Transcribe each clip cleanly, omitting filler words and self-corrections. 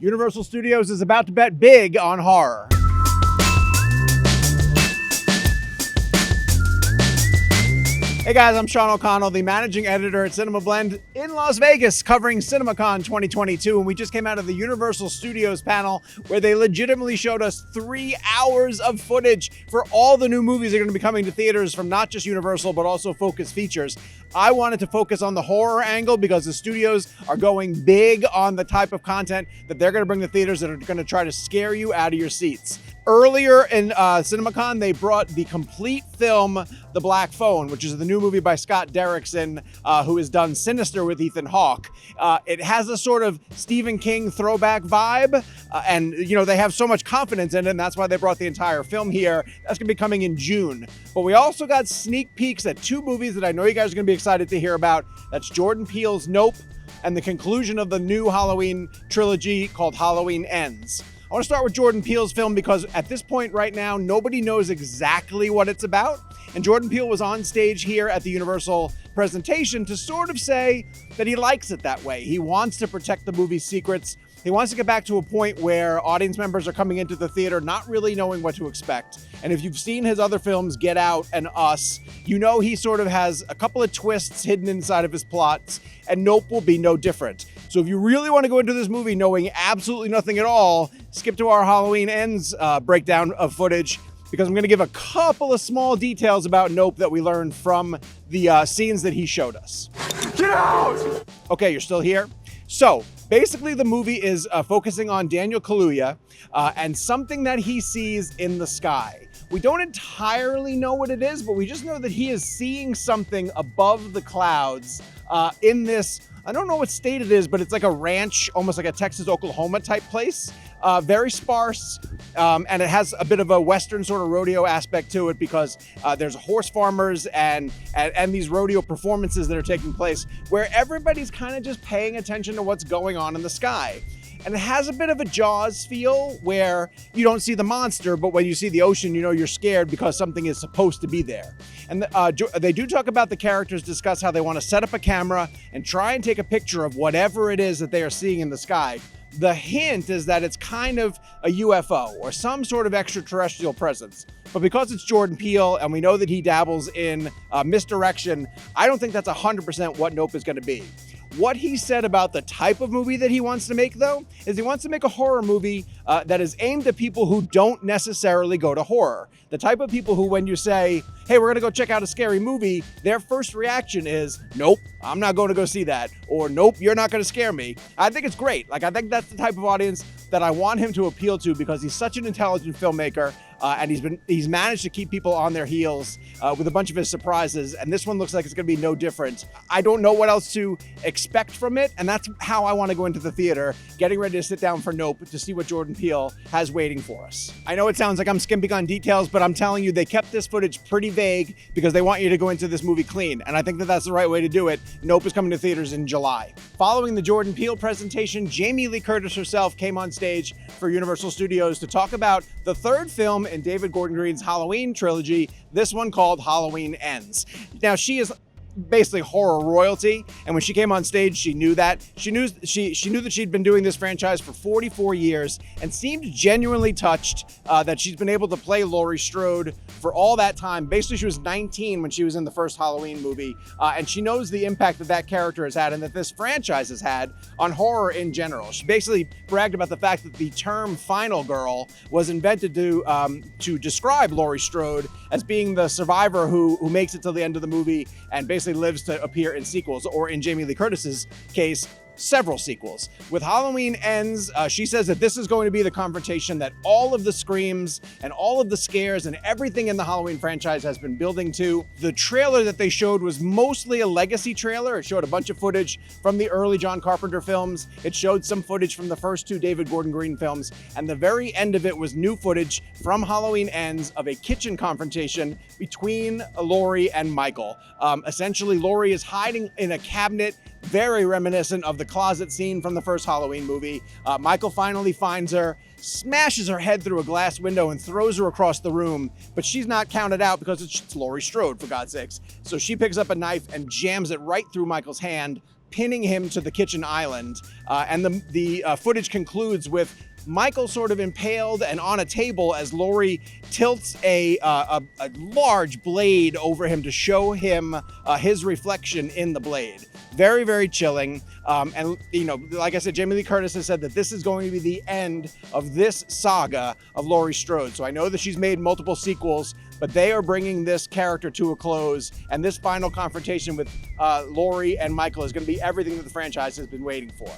Universal Studios is about to bet big on horror. Hey guys, I'm Sean O'Connell, the managing editor at Cinema Blend in Las Vegas, covering CinemaCon 2022, and we just came out of the Universal Studios panel where they legitimately showed us 3 hours of footage for all the new movies that are going to be coming to theaters from not just Universal, but also Focus Features. I wanted to focus on the horror angle because the studios are going big on the type of content that they're going to bring to theaters that are going to try to scare you out of your seats. Earlier in CinemaCon, they brought the complete film, The Black Phone, which is the new movie by Scott Derrickson, who has done Sinister with Ethan Hawke. It has a sort of Stephen King throwback vibe, and you know they have so much confidence in it, and that's why they brought the entire film here. That's going to be coming in June. But we also got sneak peeks at 2 movies that I know you guys are going to be excited to hear about. That's Jordan Peele's Nope and the conclusion of the new Halloween trilogy called Halloween Ends. I want to start with Jordan Peele's film because at this point right now, nobody knows exactly what it's about. And Jordan Peele was on stage here at the Universal presentation to sort of say that he likes it that way. He wants to protect the movie's secrets. He wants to get back to a point where audience members are coming into the theater not really knowing what to expect. And if you've seen his other films, Get Out and Us, you know he sort of has a couple of twists hidden inside of his plots, and Nope will be no different. So if you really want to go into this movie knowing absolutely nothing at all, skip to our Halloween Ends breakdown of footage, because I'm going to give a couple of small details about Nope that we learned from the scenes that he showed us. Get out! Okay, you're still here? So basically the movie is focusing on Daniel Kaluuya and something that he sees in the sky. We don't entirely know what it is, but we just know that he is seeing something above the clouds in this, I don't know what state it is, but it's like a ranch, almost like a Texas, Oklahoma type place. Very sparse, and it has a bit of a Western sort of rodeo aspect to it because there's horse farmers and these rodeo performances that are taking place where everybody's kind of just paying attention to what's going on in the sky. And it has a bit of a Jaws feel where you don't see the monster, but when you see the ocean, you know you're scared because something is supposed to be there. And they do talk about the characters, discuss how they want to set up a camera and try and take a picture of whatever it is that they are seeing in the sky. The hint is that it's kind of a UFO or some sort of extraterrestrial presence. But because it's Jordan Peele and we know that he dabbles in misdirection, I don't think that's 100% what Nope is going to be. What he said about the type of movie that he wants to make, though, is he wants to make a horror movie that is aimed at people who don't necessarily go to horror. The type of people who, when you say, hey, we're going to go check out a scary movie, their first reaction is, nope, I'm not going to go see that. Or, nope, you're not going to scare me. I think it's great. I think that's the type of audience that I want him to appeal to because he's such an intelligent filmmaker. And he's managed to keep people on their heels with a bunch of his surprises. And this one looks like it's going to be no different. I don't know what else to expect from it. And that's how I want to go into the theater, getting ready to sit down for Nope to see what Jordan Peele has waiting for us. I know it sounds like I'm skimping on details, but I'm telling you, they kept this footage pretty vague because they want you to go into this movie clean. And I think that that's the right way to do it. Nope is coming to theaters in July. Following the Jordan Peele presentation, Jamie Lee Curtis herself came on stage for Universal Studios to talk about the third film in David Gordon Green's Halloween trilogy, this one called Halloween Ends. Now, she is basically horror royalty, and when she came on stage, she knew that. She knew that she'd been doing this franchise for 44 years and seemed genuinely touched that she's been able to play Laurie Strode for all that time. Basically, she was 19 when she was in the first Halloween movie, and she knows the impact that that character has had and that this franchise has had on horror in general. She basically bragged about the fact that the term final girl was invented to describe Laurie Strode as being the survivor who makes it till the end of the movie and basically lives to appear in sequels, or in Jamie Lee Curtis's case, several sequels. With Halloween Ends, she says that this is going to be the confrontation that all of the screams and all of the scares and everything in the Halloween franchise has been building to. The trailer that they showed was mostly a legacy trailer. It showed a bunch of footage from the early John Carpenter films. It showed some footage from the first 2 David Gordon Green films. And the very end of it was new footage from Halloween Ends of a kitchen confrontation between Laurie and Michael. Essentially, Laurie is hiding in a cabinet, very reminiscent of the closet scene from the first Halloween movie. Michael finally finds her, smashes her head through a glass window and throws her across the room, but she's not counted out because it's Laurie Strode, for God's sakes. So she picks up a knife and jams it right through Michael's hand, pinning him to the kitchen island. And the footage concludes with Michael sort of impaled and on a table as Laurie tilts a large blade over him to show him his reflection in the blade. Very, very chilling. And, you know, like I said, Jamie Lee Curtis has said that this is going to be the end of this saga of Laurie Strode. So I know that she's made multiple sequels, but they are bringing this character to a close. And this final confrontation with Laurie and Michael is going to be everything that the franchise has been waiting for.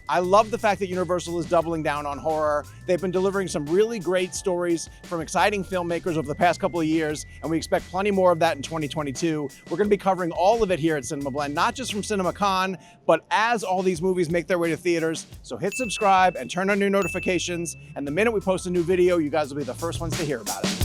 I love the fact that Universal is doubling down on horror. They've been delivering some really great stories from exciting filmmakers over the past couple of years, and we expect plenty more of that in 2022. We're going to be covering all of it here at Cinema Blend, not just from CinemaCon, but as all these movies make their way to theaters. So hit subscribe and turn on your notifications, and the minute we post a new video, you guys will be the first ones to hear about it.